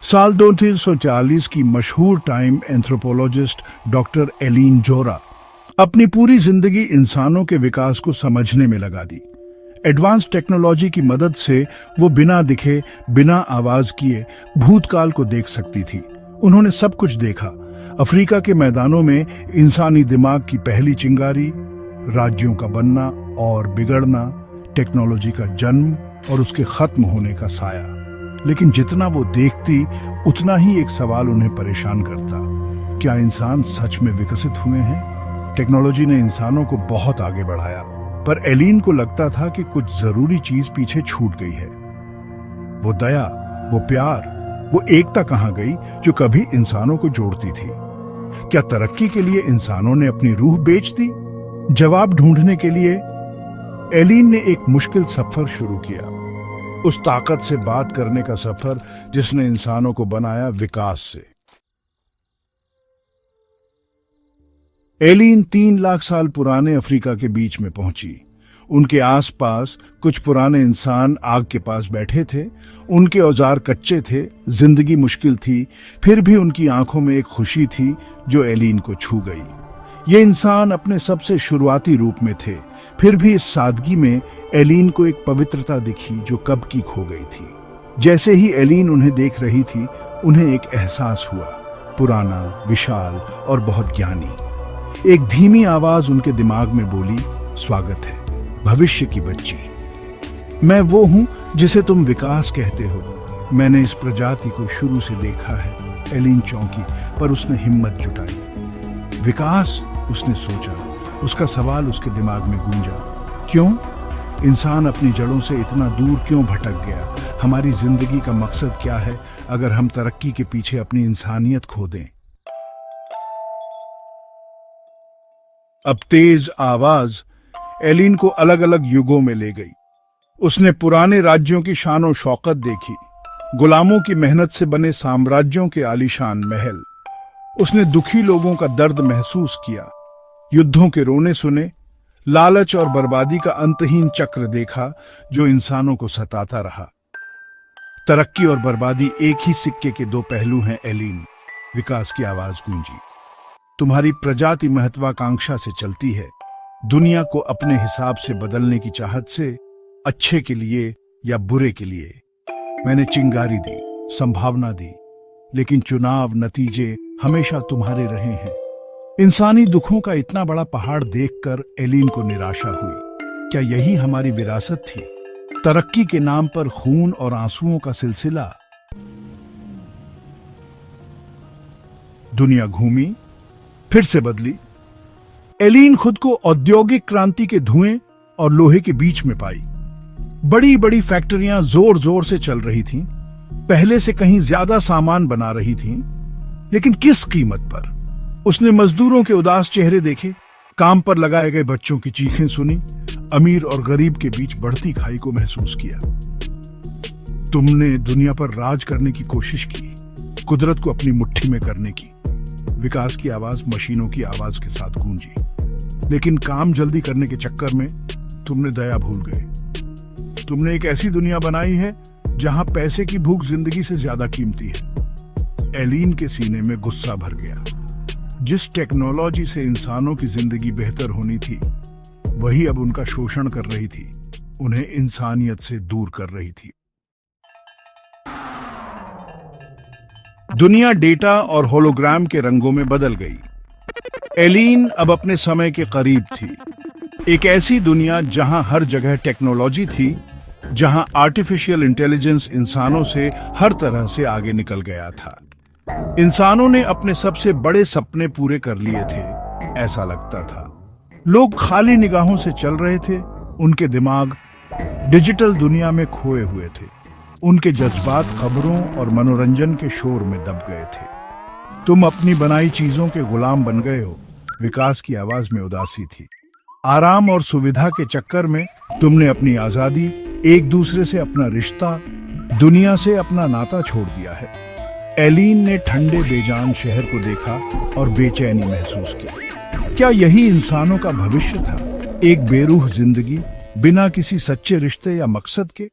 साल 2340 की मशहूर टाइम एंथ्रोपोलॉजिस्ट डॉक्टर एलीन जोरा अपनी पूरी जिंदगी इंसानों के विकास को समझने में लगा दी। एडवांस टेक्नोलॉजी की मदद से वो बिना दिखे, बिना आवाज किए भूतकाल को देख सकती थी। उन्होंने सब कुछ देखा। अफ्रीका के मैदानों में इंसानी दिमाग की पहली चिंगारी, राज्यों का बनना और बिगड़ना, टेक्नोलॉजी का जन्म और उसके खत्म होने का साया। लेकिन जितना वो देखती उतना ही एक सवाल उन्हें परेशान करता। क्या इंसान सच में विकसित हुए हैं? टेक्नोलॉजी ने इंसानों को बहुत आगे बढ़ाया, पर एलीन को लगता था कि कुछ जरूरी चीज पीछे छूट गई है। वो दया, वो प्यार, वो एकता कहाँ गई जो कभी इंसानों को जोड़ती थी? क्या तरक्की के लिए इंसानों ने अपनी रूह बेच दी? जवाब ढूंढने के लिए एलीन ने एक मुश्किल सफर शुरू किया, उस ताकत से बात करने का सफर जिसने इंसानों को बनाया विकास से। एलीन 3 लाख साल पुराने अफ्रीका के बीच में पहुंची। उनके आसपास कुछ पुराने इंसान आग के पास बैठे थे। उनके औजार कच्चे थे, जिंदगी मुश्किल थी, फिर भी उनकी आंखों में एक खुशी थी जो एलीन को छू गई। ये इंसान अपने सबसे शुरुआती रूप में थे, फिर भी इस सादगी में एलीन को एक पवित्रता दिखी जो कब की खो गई थी। जैसे ही एलीन उन्हें देख रही थी, उन्हें एक एहसास हुआ, पुराना, विशाल और बहुत ज्ञानी। एक धीमी आवाज उनके दिमाग में बोली, स्वागत है भविष्य की बच्ची। मैं वो हूं जिसे तुम विकास कहते हो। मैंने इस प्रजाति को शुरू से देखा है। एलीन चौंकी, पर उसने हिम्मत जुटाई। विकास? उसने सोचा। उसका सवाल उसके दिमाग में गूंजा, क्यों? इंसान अपनी जड़ों से इतना दूर क्यों भटक गया? हमारी जिंदगी का मकसद क्या है अगर हम तरक्की के पीछे अपनी इंसानियत खो दें? अब तेज आवाज एलीन को अलग अलग युगों में ले गई। उसने पुराने राज्यों की शान और शौकत देखी, गुलामों की मेहनत से बने साम्राज्यों के आलीशान महल। उसने दुखी लोगों का दर्द महसूस किया, युद्धों के रोने सुने, लालच और बर्बादी का अंतहीन चक्र देखा जो इंसानों को सताता रहा। तरक्की और बर्बादी एक ही सिक्के के दो पहलू हैं एलीन। विकास की आवाज गूंजी। तुम्हारी प्रजाति महत्वाकांक्षा से चलती है, दुनिया को अपने हिसाब से बदलने की चाहत से, अच्छे के लिए या बुरे के लिए। मैंने चिंगारी दी, संभावना दी, लेकिन चुनाव, नतीजे हमेशा तुम्हारे रहे हैं। इंसानी दुखों का इतना बड़ा पहाड़ देखकर एलीन को निराशा हुई। क्या यही हमारी विरासत थी? तरक्की के नाम पर खून और आंसुओं का सिलसिला। दुनिया घूमी, फिर से बदली। एलीन खुद को औद्योगिक क्रांति के धुएं और लोहे के बीच में पाई। बड़ी बड़ी फैक्ट्रियां जोर जोर से चल रही थीं, पहले से कहीं ज्यादा सामान बना रही थीं, लेकिन किस कीमत पर? उसने मजदूरों के उदास चेहरे देखे, काम पर लगाए गए बच्चों की चीखें सुनी, अमीर और गरीब के बीच बढ़ती खाई को महसूस किया। तुमने दुनिया पर राज करने की कोशिश की, कुदरत को अपनी मुट्ठी में करने की। विकास की आवाज मशीनों की आवाज के साथ गूंजी। लेकिन काम जल्दी करने के चक्कर में तुमने दया भूल गए। तुमने एक ऐसी दुनिया बनाई है जहां पैसे की भूख जिंदगी से ज्यादा कीमती है। एलीन के सीने में गुस्सा भर गया। जिस टेक्नोलॉजी से इंसानों की जिंदगी बेहतर होनी थी, वही अब उनका शोषण कर रही थी, उन्हें इंसानियत से दूर कर रही थी। दुनिया डेटा और होलोग्राम के रंगों में बदल गई। एलीन अब अपने समय के करीब थी। एक ऐसी दुनिया जहां हर जगह टेक्नोलॉजी थी, जहां आर्टिफिशियल इंटेलिजेंस इंसानों से हर तरह से आगे निकल गया था। इंसानों ने अपने सबसे बड़े सपने पूरे कर लिए थे, ऐसा लगता था। लोग खाली निगाहों से चल रहे थे, उनके दिमाग डिजिटल दुनिया में खोए हुए थे। उनके जज्बात खबरों और मनोरंजन के शोर में दब गए थे। तुम अपनी बनाई चीजों के गुलाम बन गए हो। विकास की आवाज में उदासी थी। आराम और सुविधा के चक्कर में तुमने अपनी आजादी, एक दूसरे से अपना रिश्ता, दुनिया से अपना नाता छोड़ दिया है। एलीन ने ठंडे बेजान शहर को देखा और बेचैनी महसूस की। क्या यही इंसानों का भविष्य था? एक बेरूह जिंदगी, बिना किसी सच्चे रिश्ते या मकसद के?